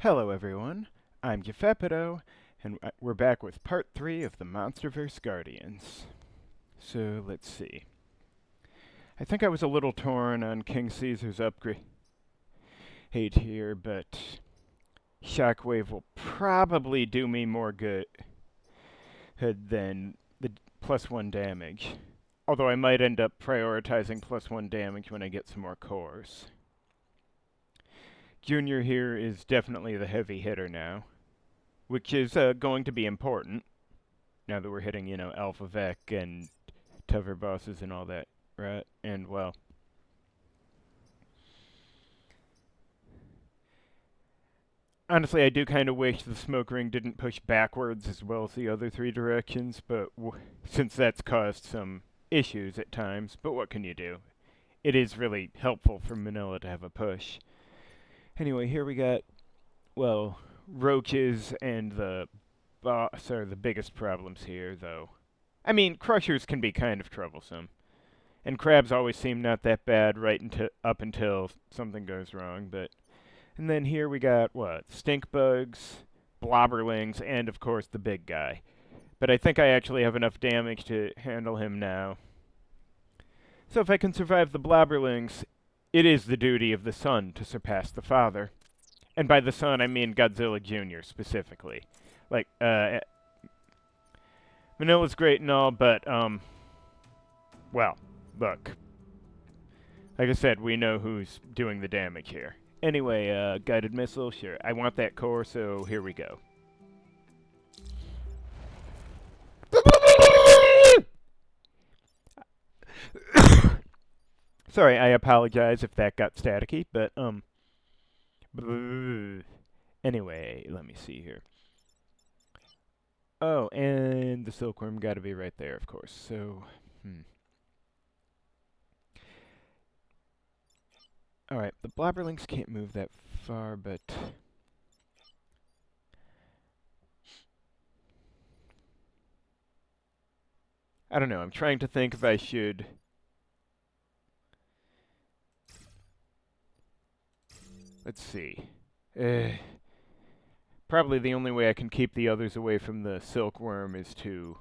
Hello everyone, I'm Gefepido, and we're back with part 3 of the Monsterverse Guardians. So, let's see. I think I was a little torn on King Caesar's upgrade here, but Shockwave will probably do me more good than the +1 damage. Although I might end up prioritizing +1 damage when I get some more cores. Junior here is definitely the heavy hitter now, which is going to be important now that we're hitting, Alpha Vec and Tover bosses and all that, right? And, well, honestly, I do kind of wish the smoke ring didn't push backwards as well as the other 3 directions, but since that's caused some issues at times, but what can you do? It is really helpful for Manila to have a push. Anyway, here we got, well, roaches and the boss are the biggest problems here, though. I mean, crushers can be kind of troublesome. And crabs always seem not that bad up until something goes wrong, but... And then here we got, what, stink bugs, blobberlings, and of course the big guy. But I think I actually have enough damage to handle him now. So if I can survive the blobberlings, it is the duty of the son to surpass the father. And by the son, I mean Godzilla Jr. specifically. Like, Manila's great and all, but, well, look. Like I said, we know who's doing the damage here. Anyway, guided missile, sure. I want that core, so here we go. Sorry, I apologize if that got staticky, but, anyway, let me see here. Oh, and the silkworm gotta be right there, of course, so, Alright, the blobberlings can't move that far, but... I don't know, I'm trying to think if I should... Let's see. Probably the only way I can keep the others away from the silkworm is to...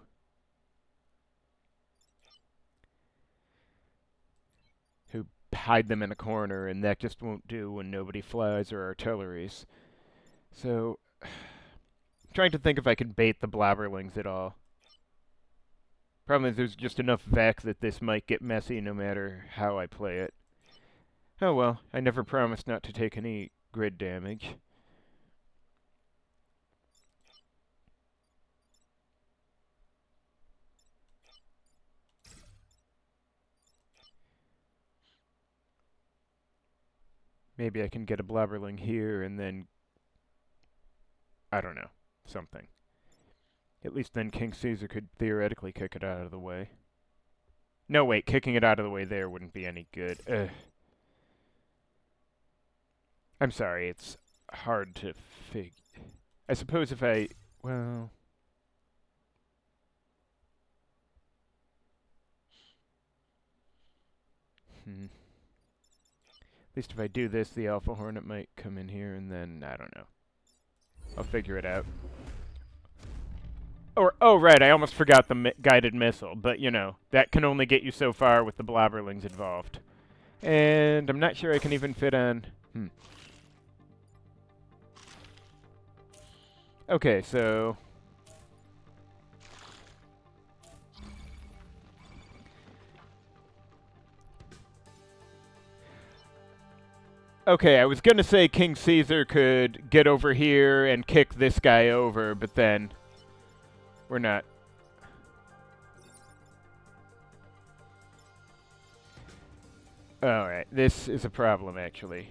hide them in a corner, and that just won't do when nobody flies or artilleries. So, trying to think if I can bait the blobberlings at all. Problem is there's just enough Vec that this might get messy no matter how I play it. Oh well, I never promised not to take any grid damage. Maybe I can get a blobberling here and then... I don't know. Something. At least then King Caesar could theoretically kick it out of the way. No, wait, kicking it out of the way there wouldn't be any good. Ugh. I'm sorry, it's hard to figure. I suppose if I... well... At least if I do this, the Alpha Hornet might come in here, and then, I don't know. I'll figure it out. Or, oh, right, I almost forgot the guided missile, but, that can only get you so far with the blobberlings involved. And I'm not sure I can even fit on... Okay, so... Okay, I was gonna say King Caesar could get over here and kick this guy over, but then... we're not. Alright, this is a problem, actually.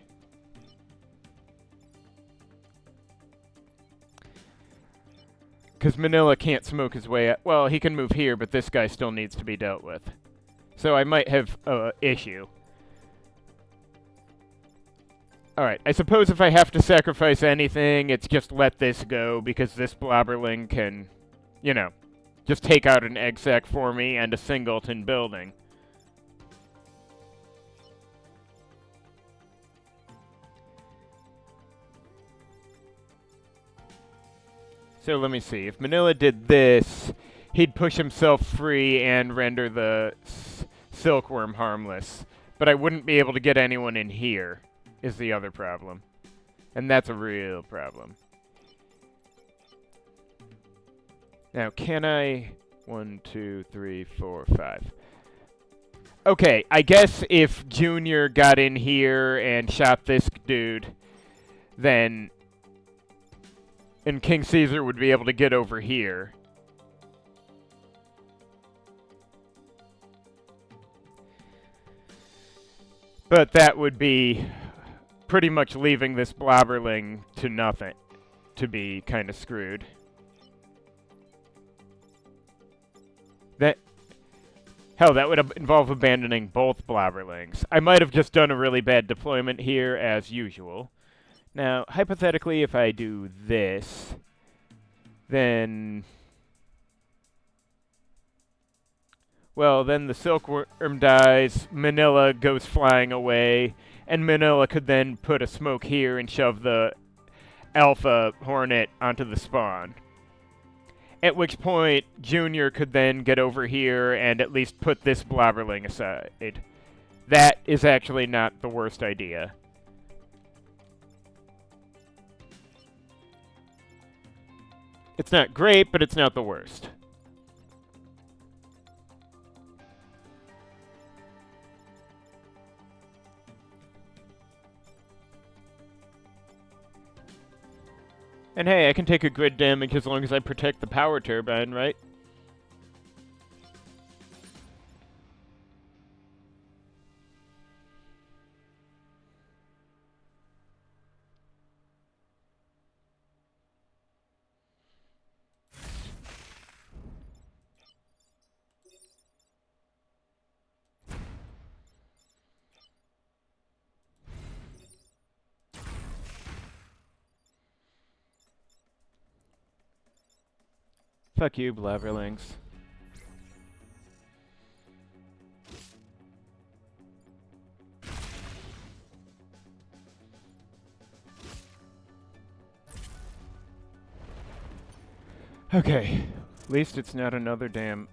Because Manila can't smoke his way out. Well, he can move here, but this guy still needs to be dealt with. So I might have an issue. Alright, I suppose if I have to sacrifice anything, it's just let this go, because this blobberling can, just take out an egg sac for me and a singleton building. So let me see. If Manila did this, he'd push himself free and render the silkworm harmless. But I wouldn't be able to get anyone in here, is the other problem. And that's a real problem. Now, can I... 1, 2, 3, 4, 5. Okay, I guess if Junior got in here and shot this dude, then... and King Caesar would be able to get over here. But that would be pretty much leaving this blobberling to nothing, to be kind of screwed. Hell, that would involve abandoning both blobberlings. I might have just done a really bad deployment here, as usual. Now, hypothetically, if I do this, then... well, then the silkworm dies, Manila goes flying away, and Manila could then put a smoke here and shove the Alpha Hornet onto the spawn. At which point, Junior could then get over here and at least put this blobberling aside. That is actually not the worst idea. It's not great, but it's not the worst. And hey, I can take a grid damage as long as I protect the power turbine, right? Fuck you, blabberlings. Okay, at least it's not another damn...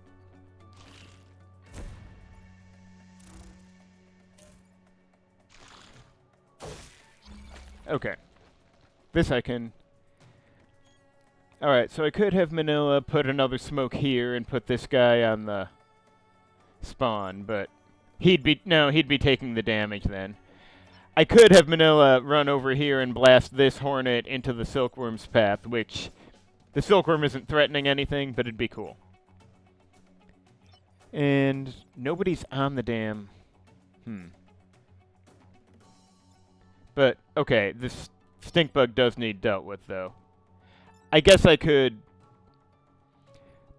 okay. This I can... alright, so I could have Manila put another smoke here and put this guy on the spawn, but he'd be taking the damage then. I could have Manila run over here and blast this Hornet into the Silkworm's path, which the Silkworm isn't threatening anything, but it'd be cool. And nobody's on the damn... But, okay, this stink bug does need dealt with, though. I guess I could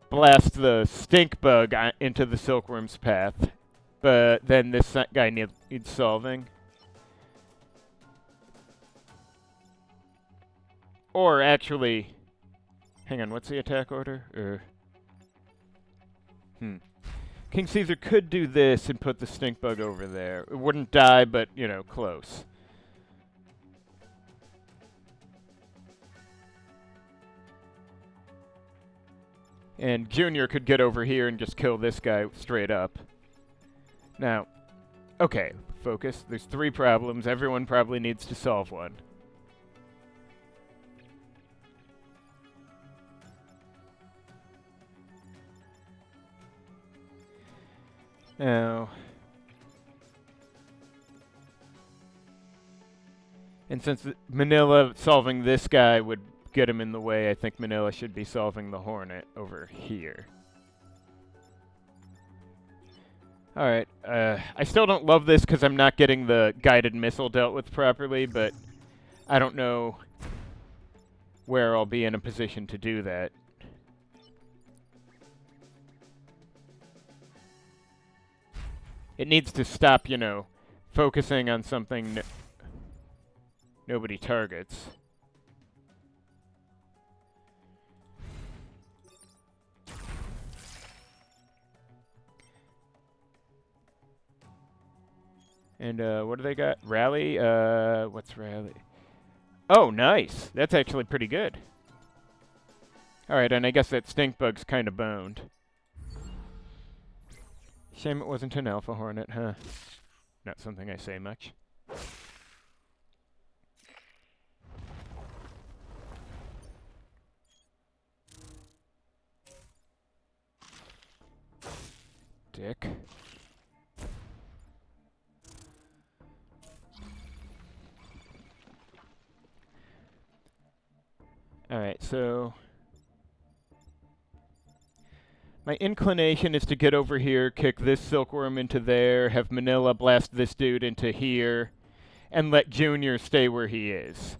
blast the stink bug into the silkworm's path, but then this guy needs solving. Or actually, hang on, what's the attack order? King Caesar could do this and put the stink bug over there. It wouldn't die, but, you know, close. And Junior could get over here and just kill this guy straight up. Now, okay, focus. There's 3 problems. Everyone probably needs to solve one. Now, and since Manila solving this guy would get him in the way, I think Manila should be solving the Hornet over here. Alright, I still don't love this because I'm not getting the guided missile dealt with properly, but I don't know where I'll be in a position to do that. It needs to stop, you know, focusing on something nobody targets. And, what do they got? Rally? What's rally? Oh, nice! That's actually pretty good. Alright, and I guess that stink bug's kind of boned. Shame it wasn't an alpha hornet, huh? Not something I say much. Dick. Alright, so... my inclination is to get over here, kick this silkworm into there, have Manila blast this dude into here, and let Junior stay where he is.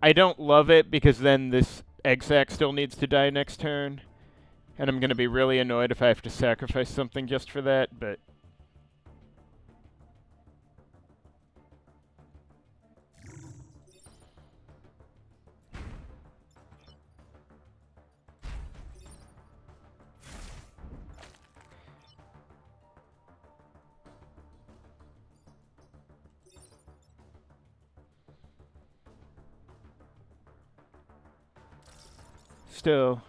I don't love it, because then this egg sac still needs to die next turn, and I'm going to be really annoyed if I have to sacrifice something just for that, but... still,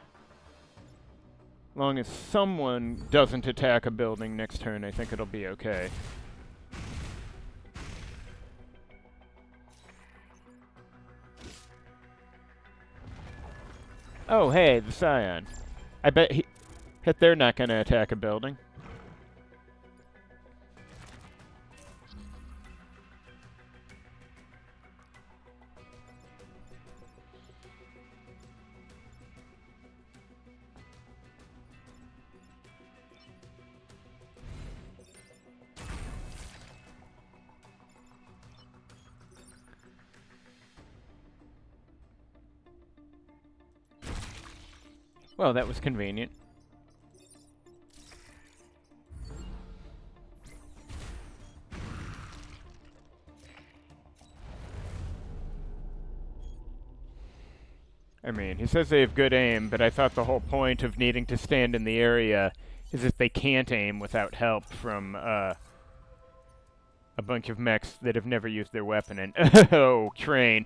long as someone doesn't attack a building next turn, I think it'll be okay. Oh, hey, the Scion. I bet they're not going to attack a building. Well, that was convenient. I mean, he says they have good aim, but I thought the whole point of needing to stand in the area is that they can't aim without help from a bunch of mechs that have never used their weapon. And oh, train!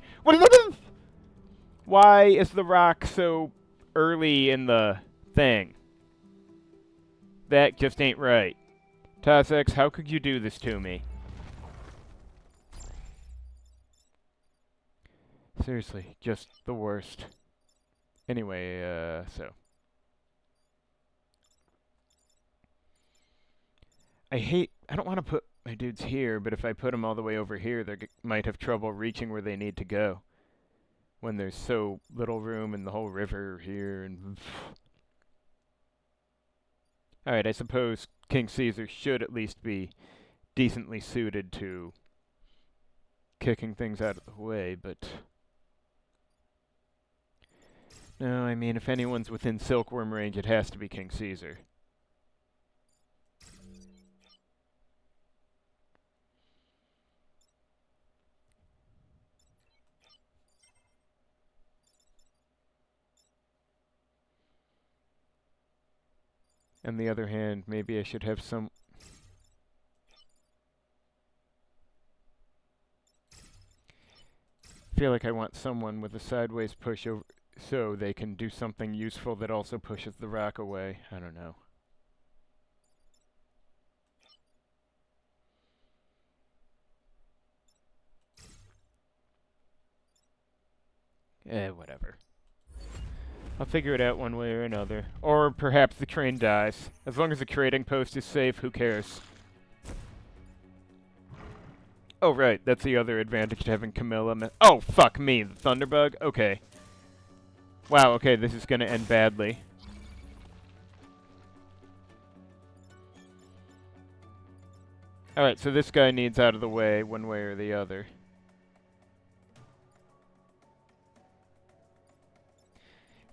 Why is the rock so early in the thing? That just ain't right. Tasex, how could you do this to me? Seriously, just the worst. Anyway, so. I don't want to put my dudes here, but if I put them all the way over here, they might have trouble reaching where they need to go. When there's so little room in the whole river here and... Alright, I suppose King Caesar should at least be decently suited to kicking things out of the way, but... No, I mean, if anyone's within silkworm range, it has to be King Caesar. On the other hand, maybe I should have some... I feel like I want someone with a sideways push over so they can do something useful that also pushes the rock away. I don't know. Whatever. I'll figure it out one way or another. Or perhaps the train dies. As long as the trading post is safe, who cares? Oh, right. That's the other advantage to having Camilla. Oh, fuck me. The Thunderbug? Okay. Wow, okay, this is gonna end badly. Alright, so this guy needs out of the way one way or the other.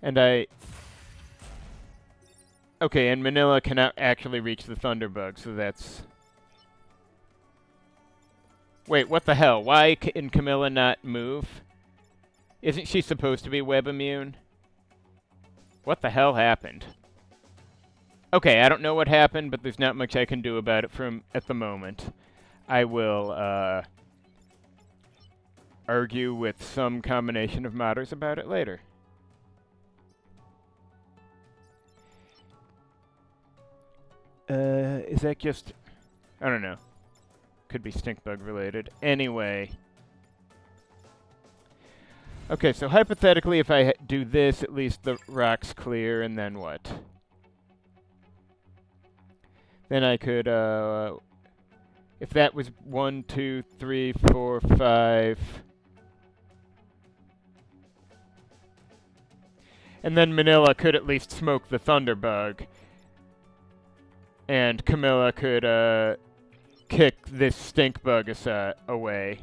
And okay, and Manila cannot actually reach the Thunderbug, so that's... Wait, what the hell? Why can Camilla not move? Isn't she supposed to be web immune? What the hell happened? Okay, I don't know what happened, but there's not much I can do about it at the moment. I will, argue with some combination of modders about it later. Is that just... I don't know. Could be stink bug related. Anyway. Okay, so hypothetically, if I do this, at least the rock's clear, and then what? Then I could, if that was 1, 2, 3, 4, 5... And then Manila could at least smoke the Thunderbug. And Camilla could, kick this stink bug away.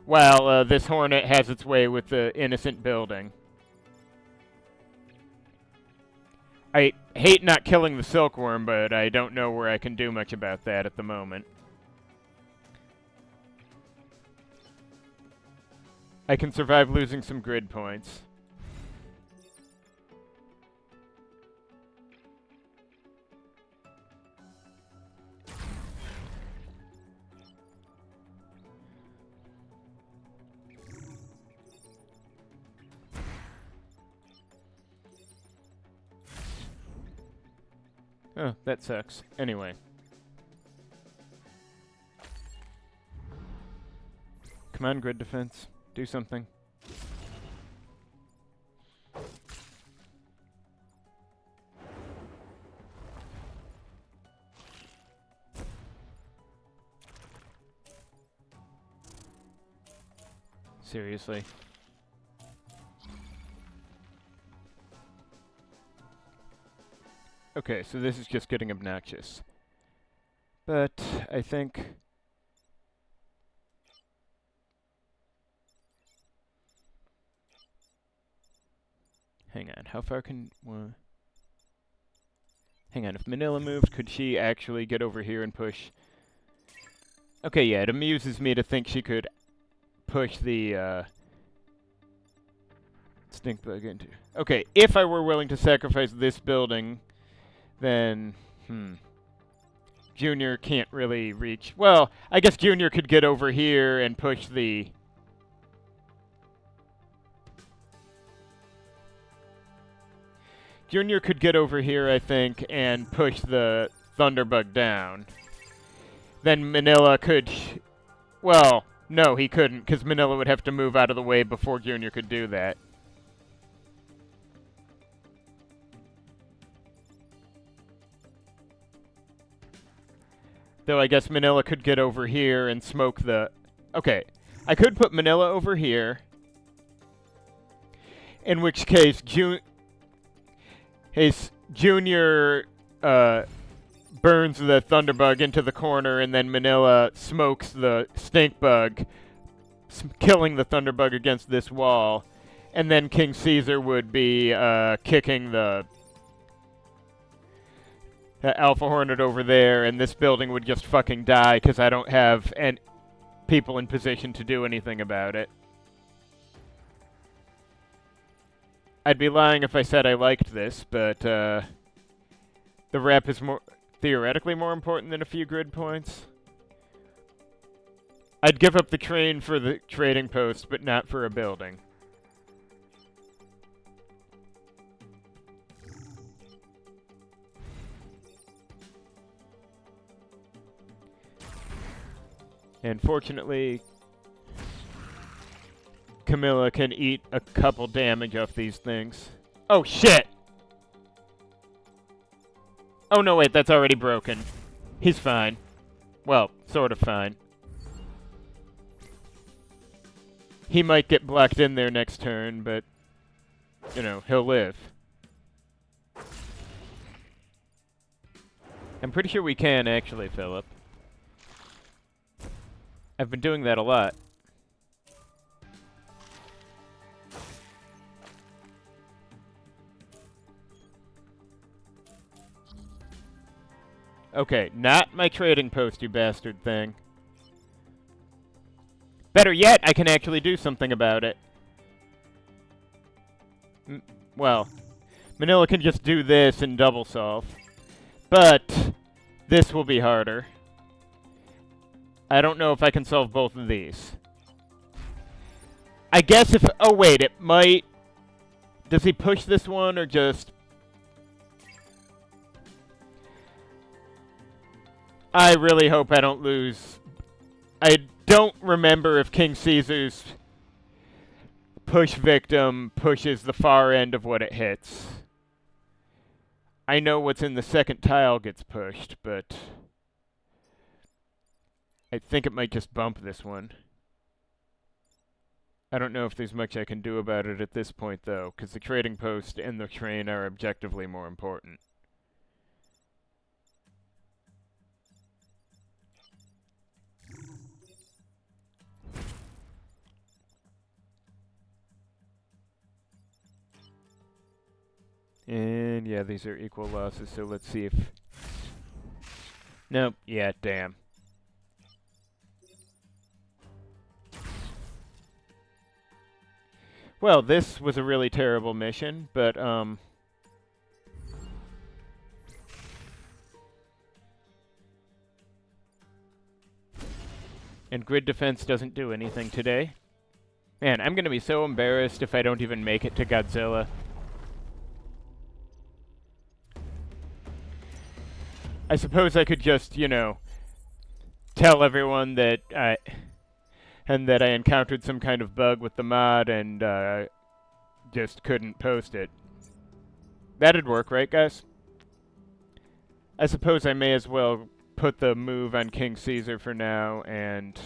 While, this hornet has its way with the innocent building. I hate not killing the silkworm, but I don't know where I can do much about that at the moment. I can survive losing some grid points. Oh, that sucks. Anyway. Come on, grid defense. Do something. Seriously. Okay, so this is just getting obnoxious. But I think... Hang on, how far can... Hang on, if Manila moved, could she actually get over here and push... Okay, yeah, it amuses me to think she could push the, stink bug into... Okay, if I were willing to sacrifice this building... Then, Junior can't really reach... Well, I guess Junior could get over here and push the... Junior could get over here, I think, and push the Thunderbug down. Then Manila could... Well, no, he couldn't, because Manila would have to move out of the way before Junior could do that. Though I guess Manila could get over here and smoke the... Okay, I could put Manila over here. In which case, Junior burns the Thunderbug into the corner, and then Manila smokes the stink bug, killing the Thunderbug against this wall. And then King Caesar would be kicking the Alpha Hornet over there, and this building would just fucking die because I don't have people in position to do anything about it. I'd be lying if I said I liked this, but the rep is theoretically more important than a few grid points. I'd give up the train for the trading post, but not for a building. And fortunately, Camilla can eat a couple damage off these things. Oh, shit! Oh, no, wait, that's already broken. He's fine. Well, sort of fine. He might get blocked in there next turn, but, you know, he'll live. I'm pretty sure we can, actually, Philip. I've been doing that a lot. Okay, not my trading post, you bastard thing. Better yet, I can actually do something about it. Well, Manila can just do this and double solve. But this will be harder. I don't know if I can solve both of these. I guess if... Oh, wait, it might... Does he push this one, or just... I really hope I don't lose. I don't remember if King Caesar's push victim pushes the far end of what it hits. I know what's in the second tile gets pushed, but I think it might just bump this one. I don't know if there's much I can do about it at this point, though, because the trading post and the train are objectively more important. And yeah, these are equal losses, so let's see if... Nope, yeah, damn. Well, this was a really terrible mission, but, and grid defense doesn't do anything today. Man, I'm gonna be so embarrassed if I don't even make it to Godzilla. I suppose I could just, you know, tell everyone that I encountered some kind of bug with the mod and just couldn't post it. That'd work, right, guys? I suppose I may as well put the move on King Caesar for now, and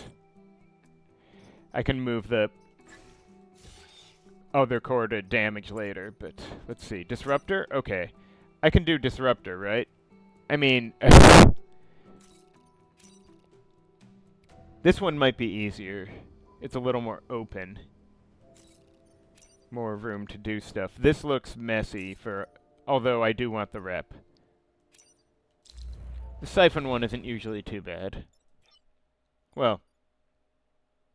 I can move the other core to damage later, but let's see. Disruptor? Okay. I can do Disruptor, right? I mean... This one might be easier. It's a little more open. More room to do stuff. This looks messy for... Although I do want the rep. The siphon one isn't usually too bad. Well,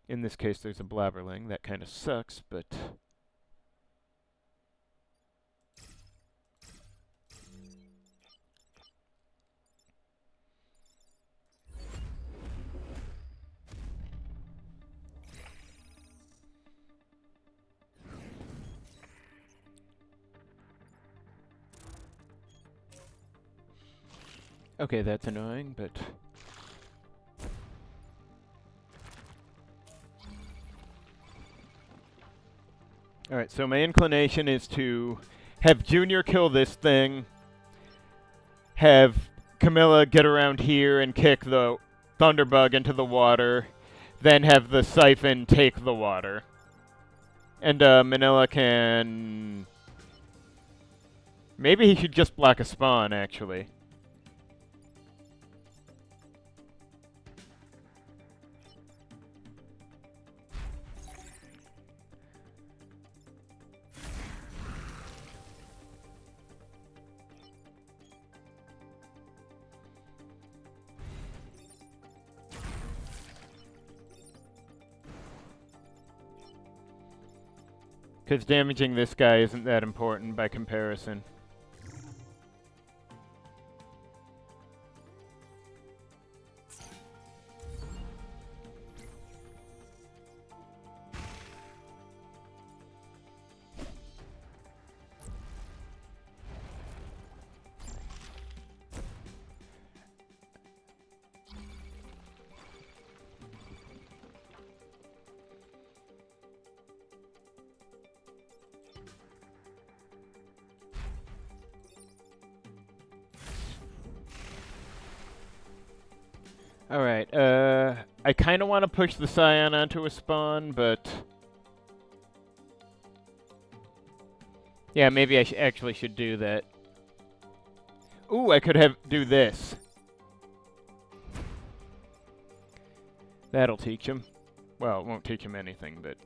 in this case there's a blabberling. That kind of sucks, but... Okay, that's annoying, but... Alright, so my inclination is to have Junior kill this thing, have Camilla get around here and kick the Thunderbug into the water, then have the Siphon take the water. And Manila can... Maybe he should just block a spawn, actually. Because damaging this guy isn't that important by comparison. Alright, I kind of want to push the Scion onto a spawn, but... Yeah, maybe I actually should do that. Ooh, I could do this. That'll teach him. Well, it won't teach him anything, but...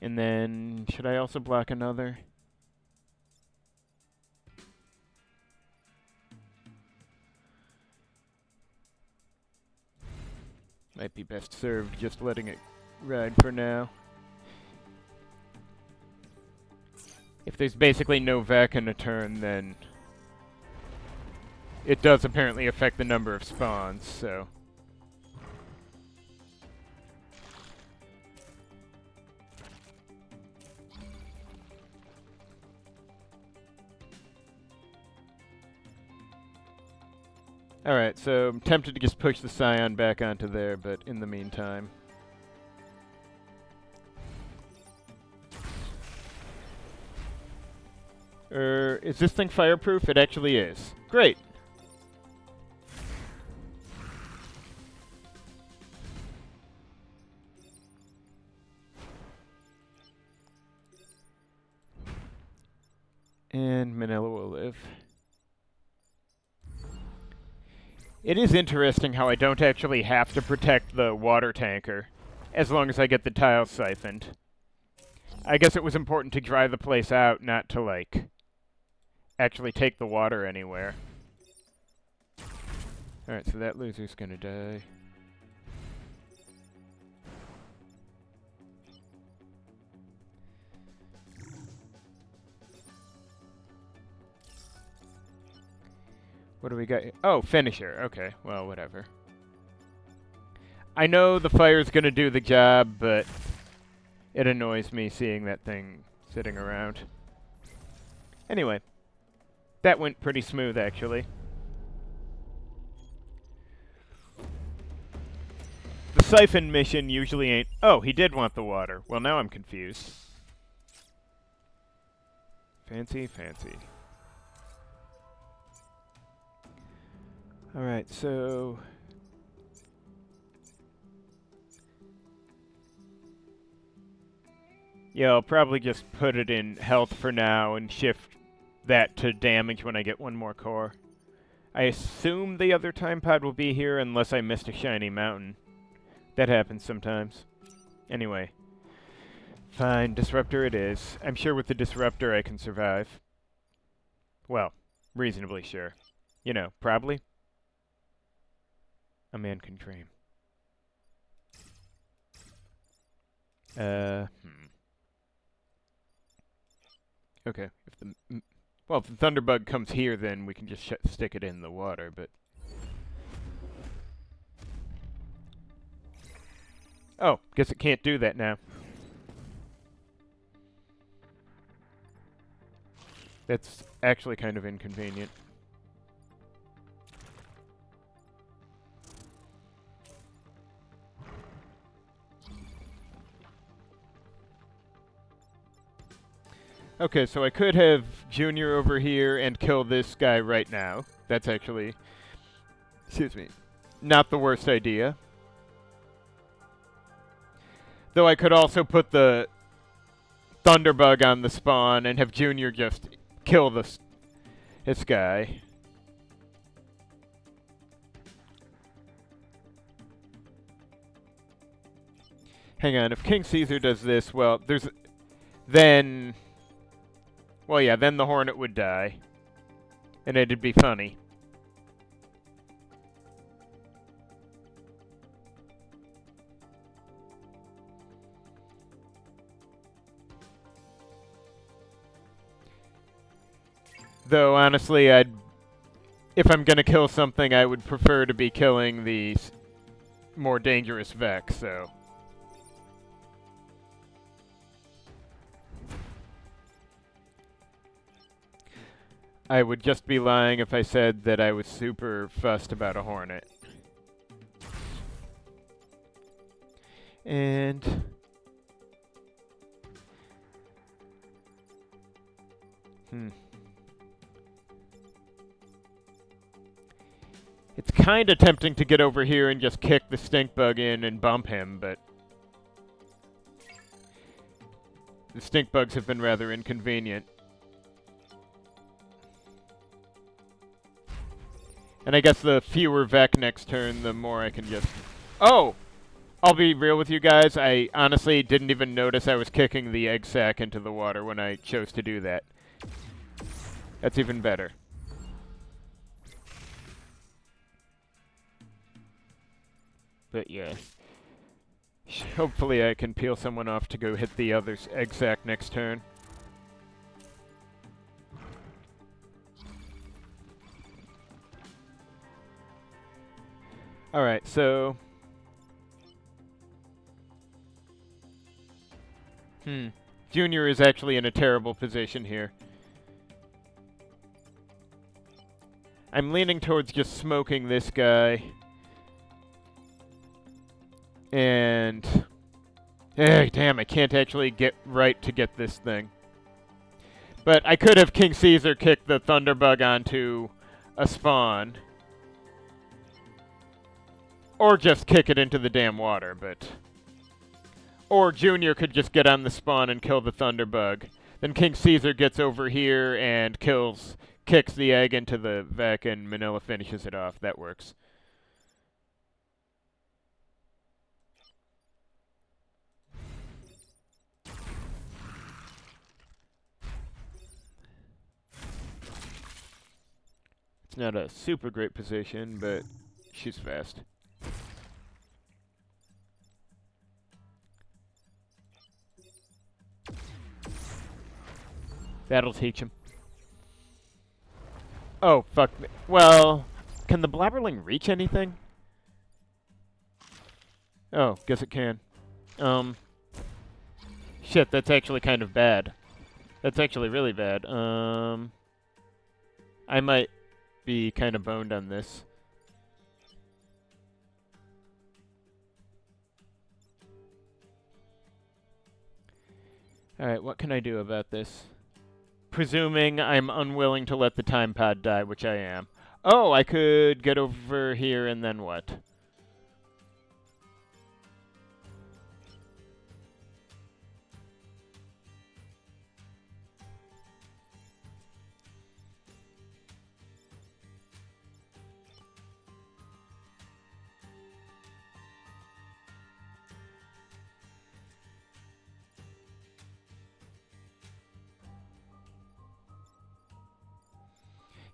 And then, should I also block another? Might be best served just letting it ride for now. If there's basically no vac in a turn, then it does apparently affect the number of spawns, so... Alright, so I'm tempted to just push the Scion back onto there, but in the meantime... is this thing fireproof? It actually is. Great! And Manila will live. It is interesting how I don't actually have to protect the water tanker, as long as I get the tiles siphoned. I guess it was important to dry the place out, not to, like, actually take the water anywhere. Alright, so that loser's gonna die. What do we got here? Oh, finisher. Okay, well, whatever. I know the fire's gonna do the job, but it annoys me seeing that thing sitting around. Anyway, that went pretty smooth, actually. The siphon mission usually ain't... Oh, he did want the water. Well, now I'm confused. Fancy, fancy. Alright, so... Yeah, I'll probably just put it in health for now and shift that to damage when I get one more core. I assume the other time pod will be here unless I missed a shiny mountain. That happens sometimes. Anyway. Fine, disruptor it is. I'm sure with the disruptor I can survive. Well, reasonably sure. You know, probably. A man can dream. Okay, if the well, if the Thunderbug comes here, then we can just stick it in the water, but... Oh, guess it can't do that now. That's actually kind of inconvenient. Okay, so I could have Junior over here and kill this guy right now. That's actually, excuse me, not the worst idea. Though I could also put the Thunderbug on the spawn and have Junior just kill this guy. Hang on, if King Caesar does this, well, then... Well, yeah, then the Hornet would die. And it'd be funny. Though, honestly, if I'm gonna kill something, I would prefer to be killing the more dangerous Vex, so... I would just be lying if I said that I was super fussed about a Hornet. And... It's kind of tempting to get over here and just kick the stink bug in and bump him, but... The stink bugs have been rather inconvenient. And I guess the fewer Vec next turn, the more I can just... Oh! I'll be real with you guys, I honestly didn't even notice I was kicking the egg sac into the water when I chose to do that. That's even better. But yeah. Hopefully I can peel someone off to go hit the other egg sac next turn. Alright, so... Junior is actually in a terrible position here. I'm leaning towards just smoking this guy. And... damn, I can't actually get right to get this thing. But I could have King Caesar kick the Thunderbug onto a spawn. Or just kick it into the damn water, but... Or Junior could just get on the spawn and kill the Thunderbug. Then King Caesar gets over here and kicks the egg into the Vec, and Manila finishes it off. That works. It's not a super great position, but she's fast. That'll teach him. Oh, fuck me. Well, can the Blabberling reach anything? Oh, guess it can. Shit, that's actually kind of bad. That's actually really bad. I might be kind of boned on this. Alright, what can I do about this? Presuming I'm unwilling to let the time pod die, which I am. Oh, I could get over here and then what?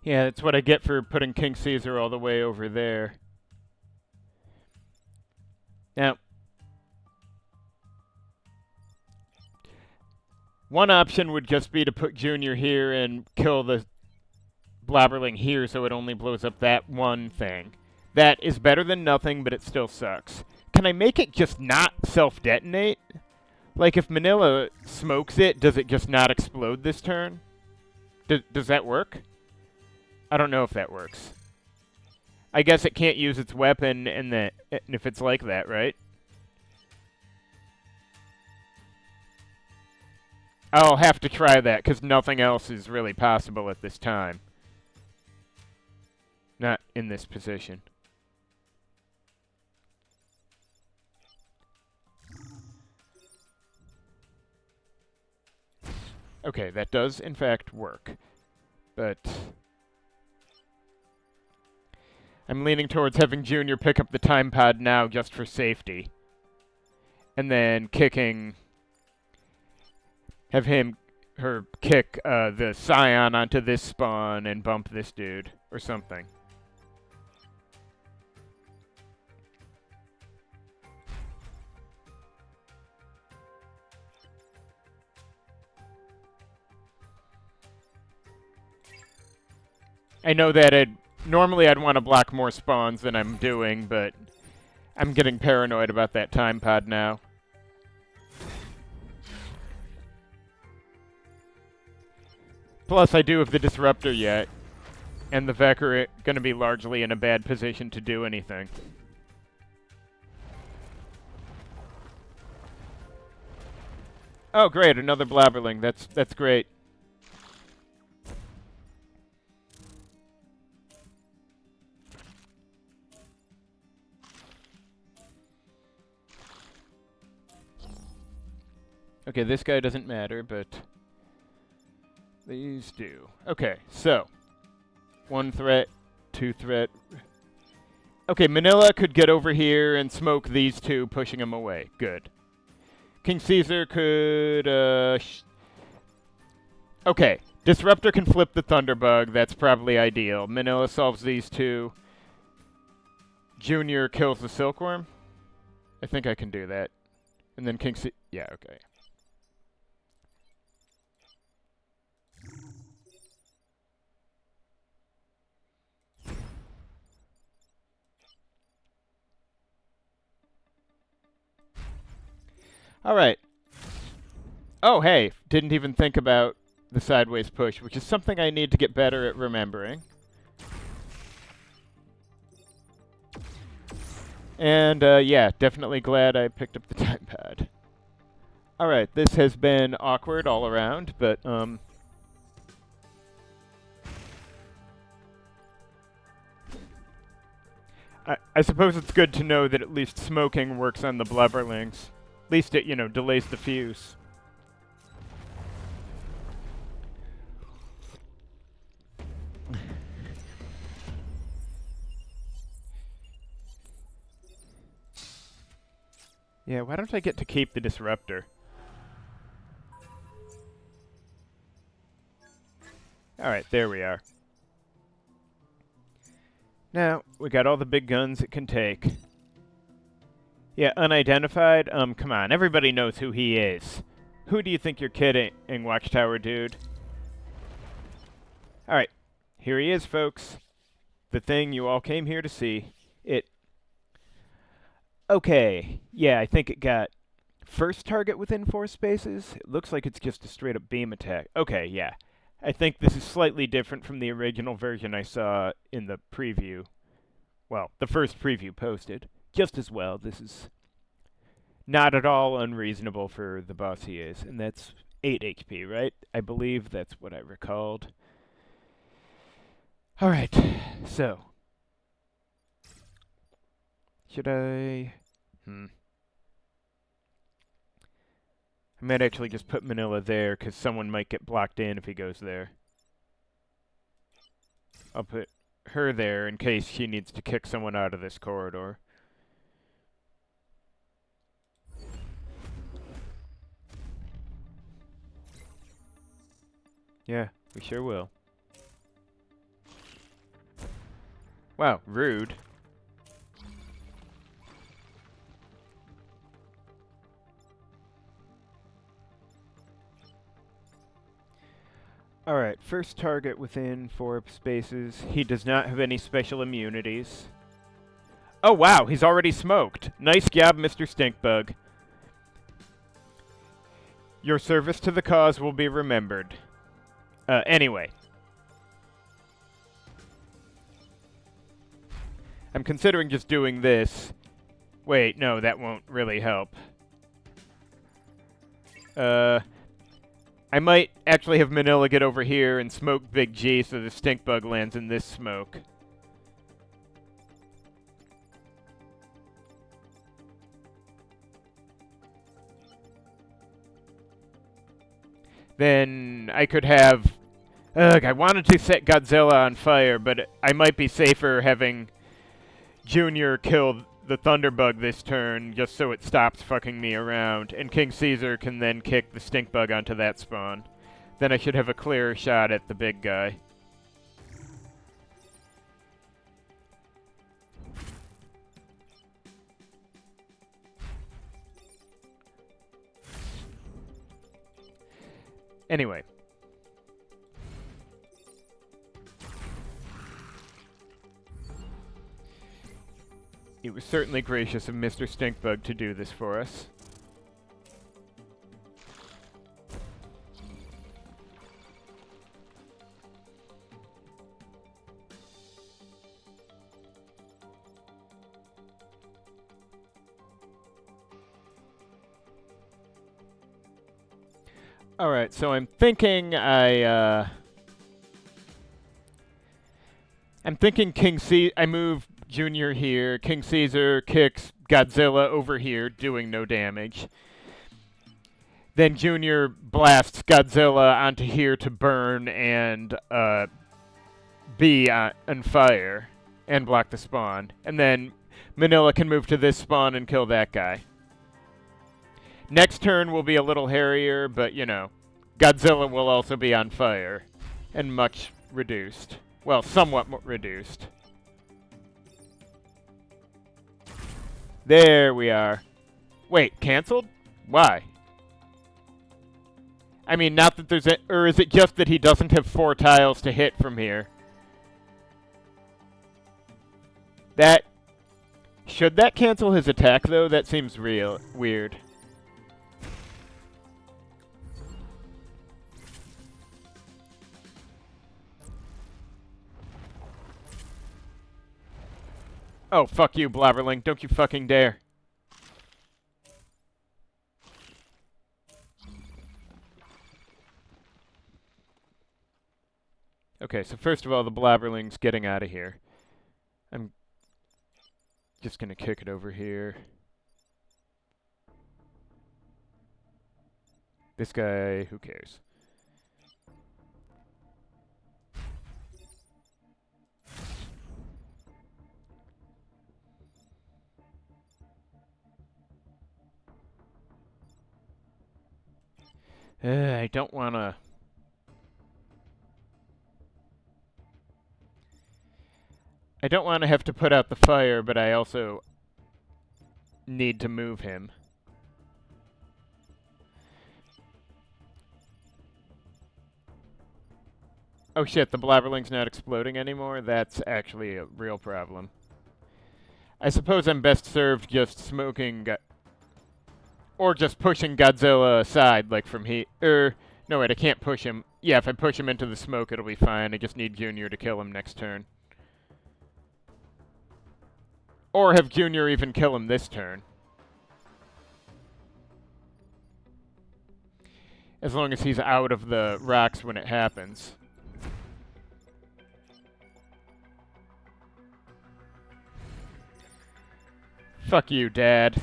Yeah, that's what I get for putting King Caesar all the way over there. Now, one option would just be to put Junior here and kill the Blabberling here so it only blows up that one thing. That is better than nothing, but it still sucks. Can I make it just not self-detonate? Like, if Manila smokes it, does it just not explode this turn? Does that work? I don't know if that works. I guess it can't use its weapon and if it's like that, right? I'll have to try that, because nothing else is really possible at this time. Not in this position. Okay, that does, in fact, work. But... I'm leaning towards having Junior pick up the time pod now just for safety. And then have her kick the Scion onto this spawn and bump this dude, or something. I know that normally I'd want to block more spawns than I'm doing, but I'm getting paranoid about that time pod now. Plus, I do have the Disruptor yet, and the Vec are going to be largely in a bad position to do anything. Oh, great, another Blabberling. That's great. Okay, this guy doesn't matter, but these do. Okay, so 1 threat, 2 threat. Okay, Manila could get over here and smoke these two, pushing him away. Good. King Caesar could, okay, Disruptor can flip the Thunderbug. That's probably ideal. Manila solves these two. Junior kills the Silkworm. I think I can do that. And then King Caesar... Yeah, okay. All right. Oh, hey, didn't even think about the sideways push, which is something I need to get better at remembering. And yeah, definitely glad I picked up the time pad. Alright, this has been awkward all around, but I suppose it's good to know that at least smoking works on the blubberlings. At least it, delays the fuse. Yeah, why don't I get to keep the disruptor? Alright, there we are. Now, we got all the big guns it can take. Yeah, unidentified? Come on, everybody knows who he is. Who do you think you're kidding, Watchtower dude? Alright, here he is, folks. The thing you all came here to see. Okay, yeah, I think it got first target within 4 spaces. It looks like it's just a straight up beam attack. Okay, yeah. I think this is slightly different from the original version I saw in the preview. Well, the first preview posted. Just as well, this is not at all unreasonable for the boss he is. And that's 8 HP, right? I believe that's what I recalled. Alright, so. Should I... I might actually just put Manila there, because someone might get blocked in if he goes there. I'll put her there in case she needs to kick someone out of this corridor. Yeah, we sure will. Wow, rude. Alright, first target within 4 spaces. He does not have any special immunities. Oh wow, he's already smoked. Nice job, Mr. Stinkbug. Your service to the cause will be remembered. Anyway. I'm considering just doing this. Wait, no, that won't really help. I might actually have Manila get over here and smoke Big G so the stink bug lands in this smoke. Then I could have... Ugh, I wanted to set Godzilla on fire, but I might be safer having Junior kill the Thunderbug this turn, just so it stops fucking me around, and King Caesar can then kick the stink bug onto that spawn. Then I should have a clearer shot at the big guy. Anyway. It was certainly gracious of Mr. Stinkbug to do this for us. Alright, so I'm thinking I'm thinking I move Junior here, King Caesar kicks Godzilla over here, doing no damage. Then Junior blasts Godzilla onto here to burn and be on fire and block the spawn. And then Manila can move to this spawn and kill that guy. Next turn will be a little hairier, but you know, Godzilla will also be on fire and much reduced. Well, somewhat reduced. There we are. Wait, canceled? Why? I mean, not that there's or is it just that he doesn't have 4 tiles to hit from here? Should that cancel his attack, though? That seems weird. Oh, fuck you, Blobberling. Don't you fucking dare. Okay, so first of all, the Blobberling's getting out of here. I'm just gonna kick it over here. This guy, who cares? I don't wanna... I don't want to have to put out the fire, but I also need to move him. Oh shit, the Blabberling's not exploding anymore? That's actually a real problem. I suppose I'm best served just smoking... or just pushing Godzilla aside, like from here. No wait, I can't push him. Yeah, if I push him into the smoke, it'll be fine. I just need Junior to kill him next turn. Or have Junior even kill him this turn. As long as he's out of the rocks when it happens. Fuck you, Dad.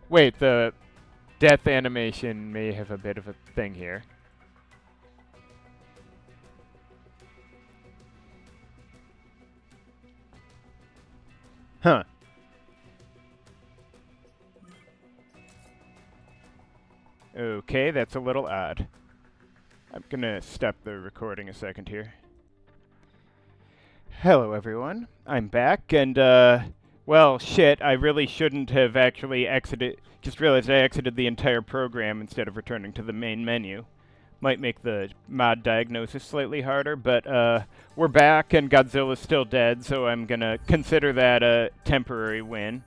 Wait, the death animation may have a bit of a thing here. Huh. Okay, that's a little odd. I'm gonna stop the recording a second here. Hello, everyone. I'm back, and, well, shit, I really shouldn't have actually exited... Just realized I exited the entire program instead of returning to the main menu. Might make the mod diagnosis slightly harder, but, we're back, and Godzilla's still dead, so I'm gonna consider that a temporary win.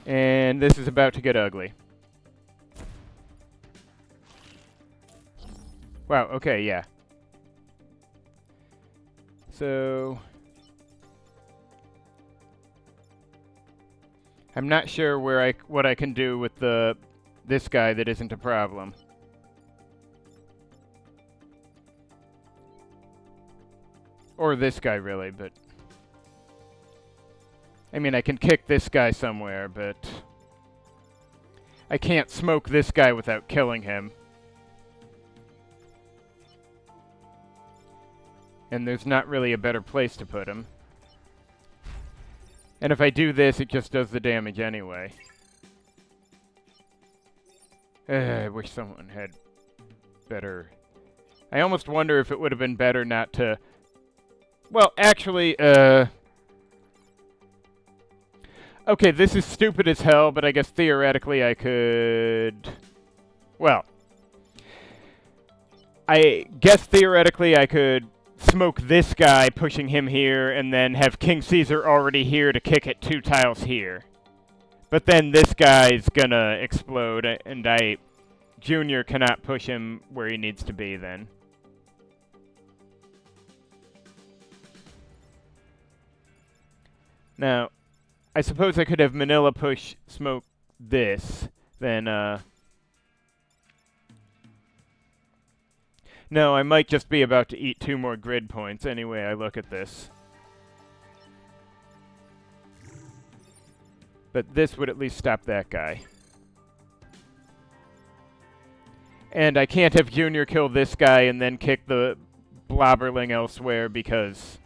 And this is about to get ugly. Wow, okay, yeah. So... I'm not sure where what I can do with this guy that isn't a problem. Or this guy, really, but... I mean, I can kick this guy somewhere, but... I can't smoke this guy without killing him. And there's not really a better place to put him. And if I do this, it just does the damage anyway. I wish someone had better... I almost wonder if it would have been better not to... Well, actually, okay, this is stupid as hell, but I guess theoretically I could... Well... I guess theoretically I could smoke this guy, pushing him here, and then have King Caesar already here to kick it 2 tiles here. But then this guy's gonna explode, and Junior cannot push him where he needs to be then. Now, I suppose I could have Manila push smoke this, then, No, I might just be about to eat 2 more grid points anyway I look at this. But this would at least stop that guy. And I can't have Junior kill this guy and then kick the Blobberling elsewhere because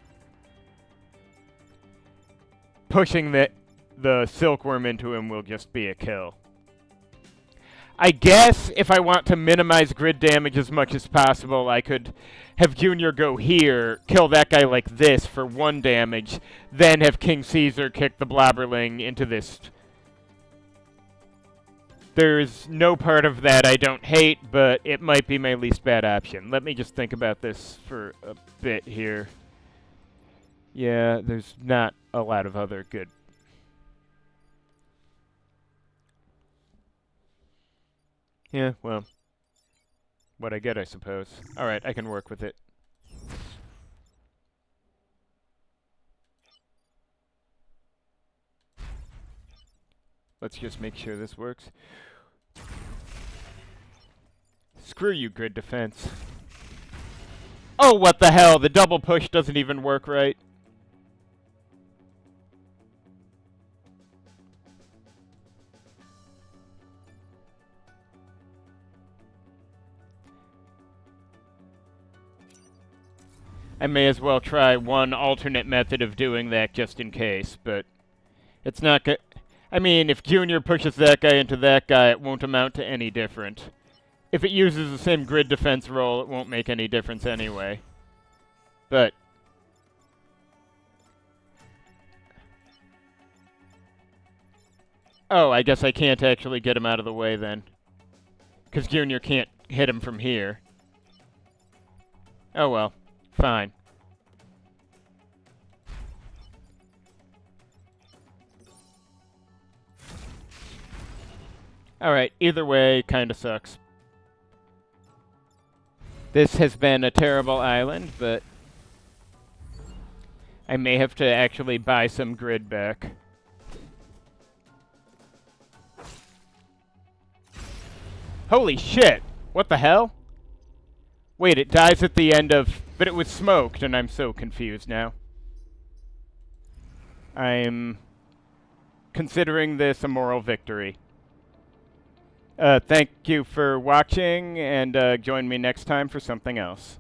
pushing the Silkworm into him will just be a kill. I guess if I want to minimize grid damage as much as possible, I could have Junior go here, kill that guy like this for 1 damage, then have King Caesar kick the Blobberling into this. There's no part of that I don't hate, but it might be my least bad option. Let me just think about this for a bit here. Yeah, there's not a lot of other good... Yeah, well, what I get, I suppose. Alright, I can work with it. Let's just make sure this works. Screw you, grid defense. Oh, what the hell? The double push doesn't even work right. I may as well try one alternate method of doing that just in case, but it's not good. I mean, if Junior pushes that guy into that guy, it won't amount to any different. If it uses the same grid defense roll, it won't make any difference anyway. But... oh, I guess I can't actually get him out of the way then. Because Junior can't hit him from here. Oh well. Fine. Alright, either way, kinda sucks. This has been a terrible island, but... I may have to actually buy some grid back. Holy shit! What the hell? Wait, it dies at the end of... but it was smoked, and I'm so confused now. I'm considering this a moral victory. Thank you for watching, and join me next time for something else.